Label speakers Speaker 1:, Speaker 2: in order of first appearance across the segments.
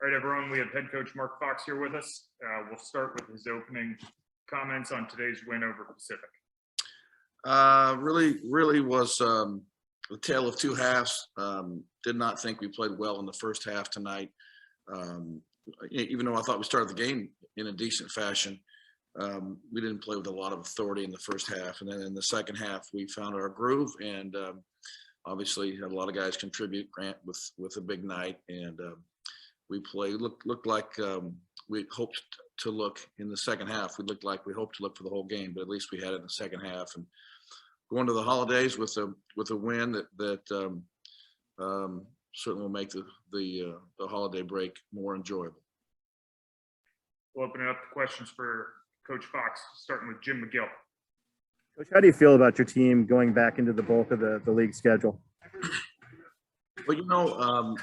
Speaker 1: All right, everyone, we have head coach Mark Fox here with us. We'll start with his opening comments on today's win over Pacific.
Speaker 2: Really was a tale of two halves. Did not think we played well in the first half tonight. Even though I thought we started the game in a decent fashion, we didn't play with a lot of authority in the first half. And then in the second half, we found our groove, and obviously had a lot of guys contribute. Grant with a big night, and we played looked like we hoped to look in the second half. We looked like we hoped to look for the whole game, but at least we had it in the second half. And going to the holidays with a win that certainly will make the holiday break more enjoyable.
Speaker 1: We'll open it up to questions for Coach Fox, starting with Jim McGill.
Speaker 3: Coach, how do you feel about your team going back into the bulk of the league schedule?
Speaker 2: Well,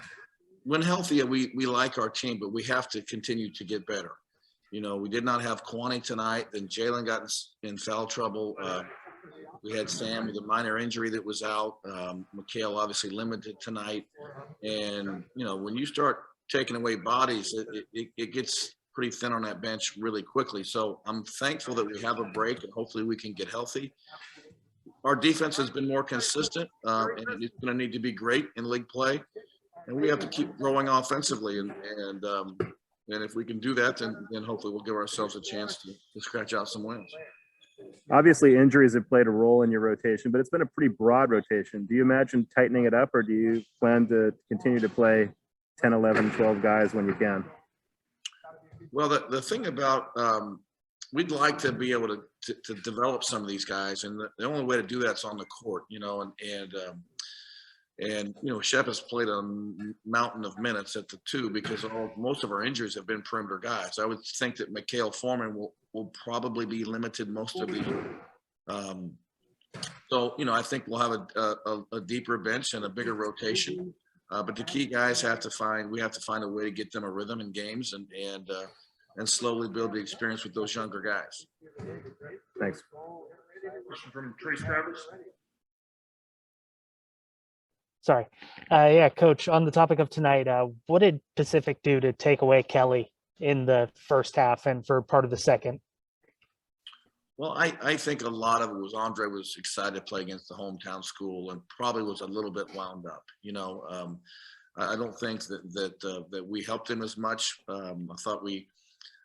Speaker 2: when healthy, we like our team, but we have to continue to get better. We did not have Kwani tonight. Then Jalen got in foul trouble. We had Sam with a minor injury that was out. Mikhail obviously limited tonight. And, when you start taking away bodies, it gets pretty thin on that bench really quickly. So I'm thankful that we have a break, and hopefully we can get healthy. Our defense has been more consistent, and it's going to need to be great in league play. And we have to keep growing offensively. And if we can do that, then hopefully we'll give ourselves a chance to scratch out some wins.
Speaker 3: Obviously, injuries have played a role in your rotation, but it's been a pretty broad rotation. Do you imagine tightening it up, or do you plan to continue to play 10, 11, 12 guys when you can?
Speaker 2: Well, the thing about we'd like to be able to develop some of these guys, and the only way to do that's on the court, and Shep has played a mountain of minutes at the two because most of our injuries have been perimeter guys. I would think that Mikhail Foreman will probably be limited most of the year. So I think we'll have a deeper bench and a bigger rotation. But the key guys we have to find a way to get them a rhythm in games and slowly build the experience with those younger guys.
Speaker 3: Thanks.
Speaker 1: Question from Trace Travers.
Speaker 4: Sorry. Yeah, Coach, on the topic of tonight, what did Pacific do to take away Kelly in the first half and for part of the second?
Speaker 2: Well, I think a lot of it was Andre was excited to play against the hometown school and probably was a little bit wound up. I don't think that we helped him as much.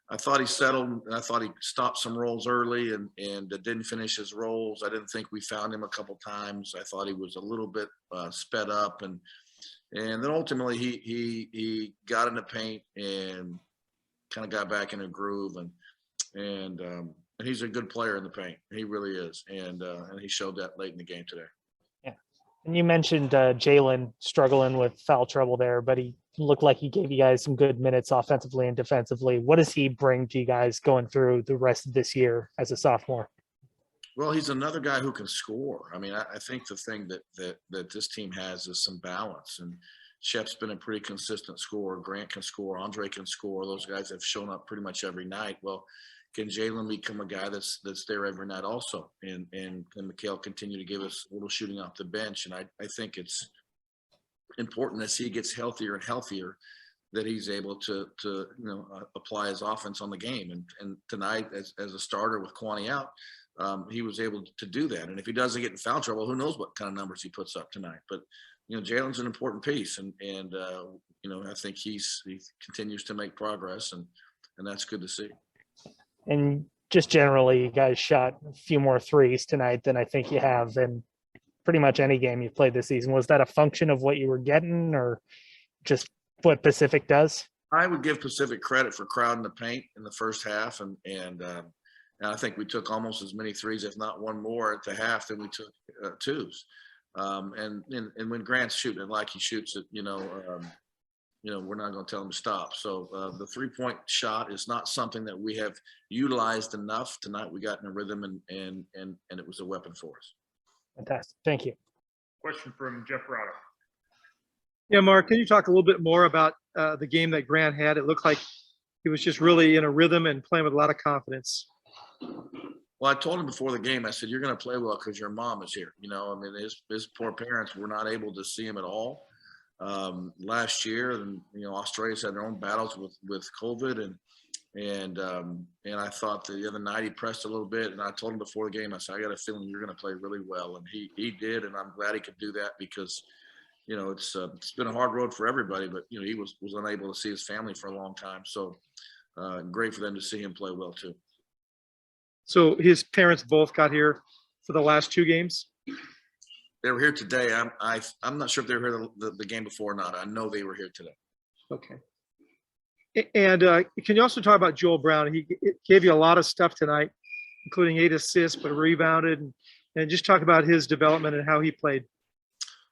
Speaker 2: I thought he settled, and I thought he stopped some rolls early and didn't finish his rolls. I didn't think we found him a couple times. I thought he was a little bit sped up, and then ultimately he got in the paint and kind of got back in a groove, and he's a good player in the paint. He really is, and he showed that late in the game today.
Speaker 4: Yeah, and you mentioned Jalen struggling with foul trouble there, but he looked like he gave you guys some good minutes offensively and defensively. What does he bring to you guys going through the rest of this year as a sophomore?
Speaker 2: Well, he's another guy who can score. I mean, I think the thing that this team has is some balance. And Shep's been a pretty consistent scorer. Grant can score. Andre can score. Those guys have shown up pretty much every night. Well, can Jalen become a guy that's there every night also? And can Mikhail continue to give us a little shooting off the bench? And I think it's important as he gets healthier and healthier that he's able to apply his offense on the game. And tonight, as a starter with Kwani out, he was able to do that. And if he doesn't get in foul trouble, who knows what kind of numbers he puts up tonight. But Jalen's an important piece, and I think he continues to make progress, and that's good to see.
Speaker 4: And just generally, you guys shot a few more threes tonight than I think you have in pretty much any game you've played this season. Was that a function of what you were getting, or just what Pacific does?
Speaker 2: I would give Pacific credit for crowding the paint in the first half, and I think we took almost as many threes, if not one more, at the half than we took twos. And when Grant's shooting it like he shoots it, we're not going to tell him to stop. So the 3-point shot is not something that we have utilized enough. Tonight we got in a rhythm, and it was a weapon for us.
Speaker 4: Fantastic. Thank you.
Speaker 1: Question from Jeff Rado.
Speaker 5: Yeah, Mark, can you talk a little bit more about the game that Grant had? It looked like he was just really in a rhythm and playing with a lot of confidence.
Speaker 2: Well, I told him before the game, I said, you're going to play well because your mom is here. His poor parents were not able to see him at all. last year, and Australia's had their own battles with COVID, and I thought the other night he pressed a little bit, and I told him before the game, I said, I got a feeling you're going to play really well, and he did, and I'm glad he could do that because it's been a hard road for everybody, but he was unable to see his family for a long time, so great for them to see him play well too.
Speaker 5: So his parents both got here for the last 2 games.
Speaker 2: They were here today. I'm not sure if they were here the game before or not. I know they were here today.
Speaker 5: Okay. And can you also talk about Joel Brown? He gave you a lot of stuff tonight, including 8 assists, but rebounded, and just talk about his development and how he played.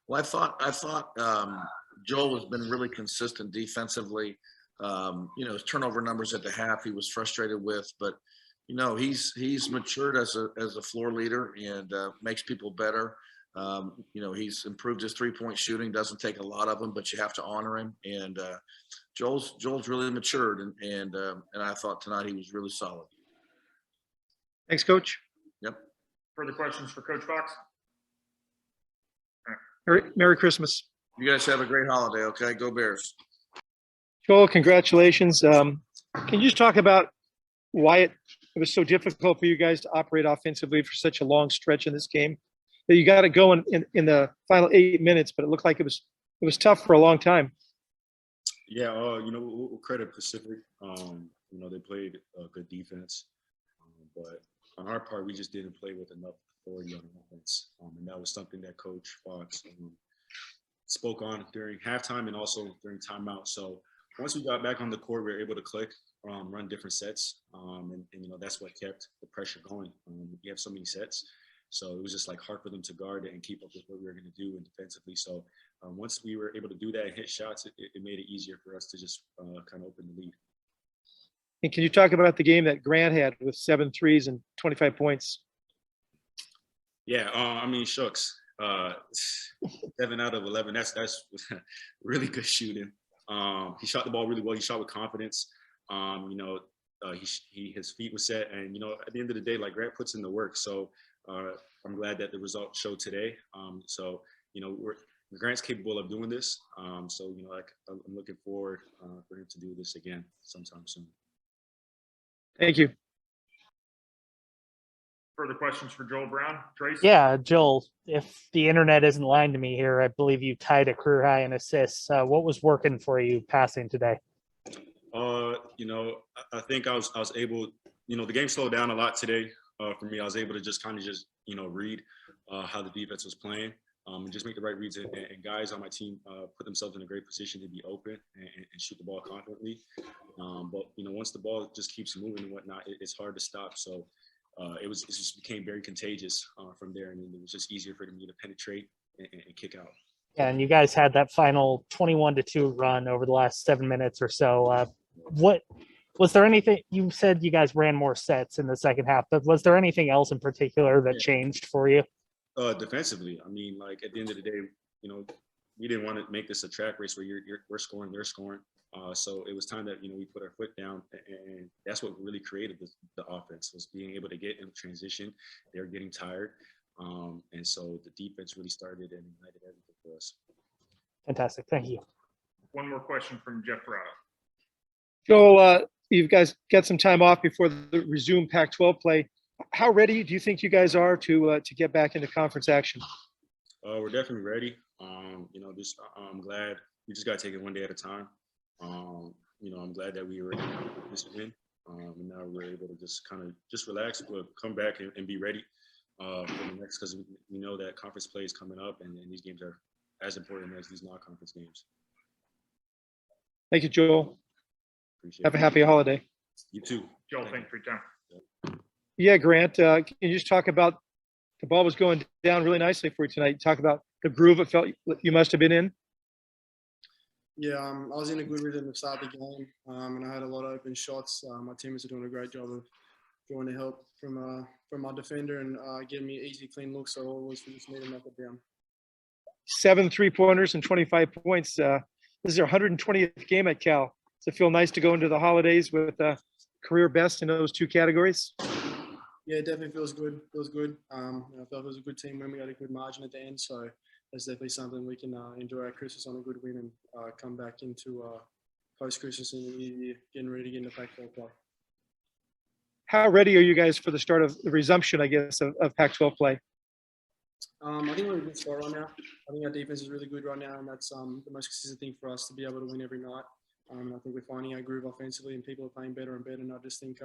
Speaker 2: Well, I thought Joel has been really consistent defensively. His turnover numbers at the half he was frustrated with, but he's matured as a floor leader and makes people better. He's improved his 3-point shooting. Doesn't take a lot of them, but you have to honor him. And Joel's really matured, and I thought tonight he was really solid.
Speaker 5: Thanks, Coach.
Speaker 2: Yep.
Speaker 1: Further questions for Coach Fox?
Speaker 5: Merry Christmas.
Speaker 2: You guys have a great holiday. Okay, go Bears.
Speaker 5: Joel, congratulations. Can you just talk about why it was so difficult for you guys to operate offensively for such a long stretch in this game? You got it going in the final 8 minutes, but it looked like it was tough for a long time.
Speaker 6: Yeah, we'll credit Pacific. They played good defense, but on our part, we just didn't play with enough authority on offense, and that was something that Coach Fox spoke on during halftime and also during timeout. So once we got back on the court, we were able to click, run different sets, and that's what kept the pressure going. We have so many sets. So it was just hard for them to guard it and keep up with what we were going to do and defensively. So once we were able to do that and hit shots, it made it easier for us to just kind of open the lead.
Speaker 5: And can you talk about the game that Grant had with 7 threes and 25 points?
Speaker 6: Yeah, Shucks, 7 out of 11. That's really good shooting. He shot the ball really well. He shot with confidence. His feet were set, and at the end of the day, Grant puts in the work. So I'm glad that the result showed today. Grant's capable of doing this. I'm looking forward for him to do this again sometime soon.
Speaker 5: Thank you.
Speaker 1: Further questions for Joel Brown? Trace?
Speaker 4: Yeah, Joel, if the internet isn't lying to me here, I believe you tied a career high in assists. What was working for you passing today?
Speaker 6: I think I was able, the game slowed down a lot today for me. I was able to just read how the defense was playing and just make the right reads. And guys on my team put themselves in a great position to be open and shoot the ball confidently. But once the ball just keeps moving and whatnot, it's hard to stop. So it just became very contagious from there. And it was just easier for me to penetrate and kick out.
Speaker 4: Yeah, and you guys had that final 21-2 run over the last 7 minutes or so. What was there anything you said you guys ran more sets in the second half, but was there anything else in particular that changed for you?
Speaker 6: Defensively, at the end of the day, we didn't want to make this a track race where we're scoring, they're scoring. So it was time that we put our foot down, and that's what really created the offense, was being able to get in transition. They're getting tired, and so the defense really started and ignited everything for us.
Speaker 4: Fantastic, thank you.
Speaker 1: One more question from Jeff Rada.
Speaker 5: Joel, you guys got some time off before the resume Pac-12 play. How ready do you think you guys are to get back into conference action?
Speaker 6: We're definitely ready. I'm glad we just got to take it one day at a time. I'm glad that we were able to get this win. And now we're able to just relax, but come back and be ready for the next, because we know that conference play is coming up, and these games are as important as these non-conference games.
Speaker 5: Thank you, Joel.
Speaker 6: Appreciate
Speaker 5: Have
Speaker 6: it.
Speaker 5: a happy holiday.
Speaker 6: You too.
Speaker 1: Joel, thank you for your time.
Speaker 5: Yeah, Grant, can you just talk about the ball was going down really nicely for you tonight? Talk about the groove it felt you must have been in.
Speaker 7: Yeah, I was in a good rhythm to start the game, and I had a lot of open shots. My teammates are doing a great job of drawing the help from my defender and getting me easy, clean looks. So always just need to knock it down.
Speaker 5: 7 3-pointers and 25 points. This is your 120th game at Cal. Does it feel nice to go into the holidays with a career best in those 2 categories?
Speaker 7: Yeah, it definitely feels good. I felt it was a good team when we had a good margin at the end. So it's definitely something we can enjoy our Christmas on a good win and come back into post-Christmas in the new year, getting ready to get into Pac-12 play.
Speaker 5: How ready are you guys for the start of the resumption, I guess, of Pac-12 play?
Speaker 7: I think we're in a good spot right now. I think our defense is really good right now, and that's the most consistent thing for us to be able to win every night. I think we're finding our groove offensively, and people are playing better and better. And I just think,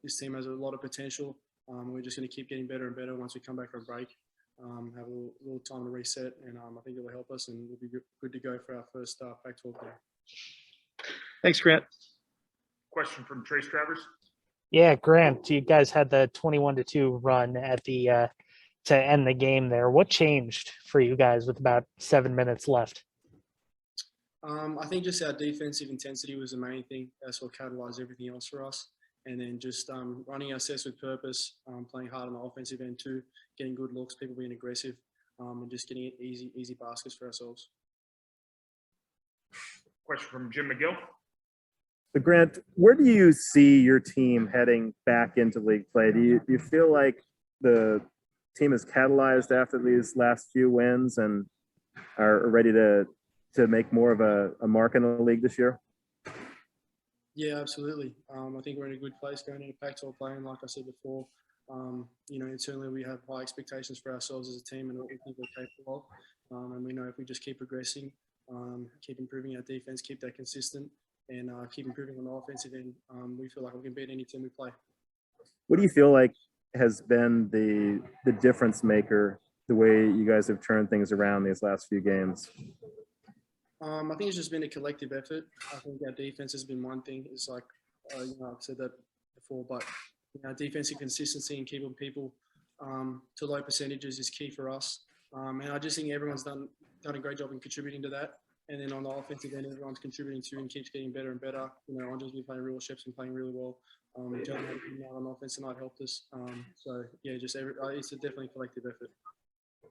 Speaker 7: this team has a lot of potential. We're just going to keep getting better and better once we come back from break. Have a little time to reset, and I think it will help us, and we'll be good to go for our first Pac-12 game.
Speaker 5: Thanks, Grant.
Speaker 1: Question from Trace Travers.
Speaker 4: Yeah, Grant, you guys had the 21-2 run at the to end the game there. What changed for you guys with about 7 minutes left?
Speaker 7: I think just our defensive intensity was the main thing. That's what catalyzed everything else for us. And then just running our sets with purpose, playing hard on the offensive end too, getting good looks, people being aggressive, and just getting easy baskets for ourselves.
Speaker 1: Question from Jim McGill.
Speaker 3: So Grant, where do you see your team heading back into league play? Do you feel like the team is catalyzed after these last few wins and are ready to make more of a mark in the league this year?
Speaker 7: Yeah, absolutely. I think we're in a good place going into Pac-12 play, and like I said before, certainly we have high expectations for ourselves as a team and what we think we're capable of. And we know if we just keep progressing, keep improving our defense, keep that consistent, and keep improving on the offensive end, we feel like we can beat any team we play.
Speaker 3: What do you feel like has been the difference maker, the way you guys have turned things around these last few games?
Speaker 7: I think it's just been a collective effort. I think our defense has been one thing. It's like, I've said that before, but defensive consistency and keeping people to low percentages is key for us. And I just think everyone's done a great job in contributing to that. And then on the offensive end, everyone's contributing to and keeps getting better and better. Andre's been playing real ships and playing really well. John had on offense tonight helped us. So yeah, it's definitely a collective effort.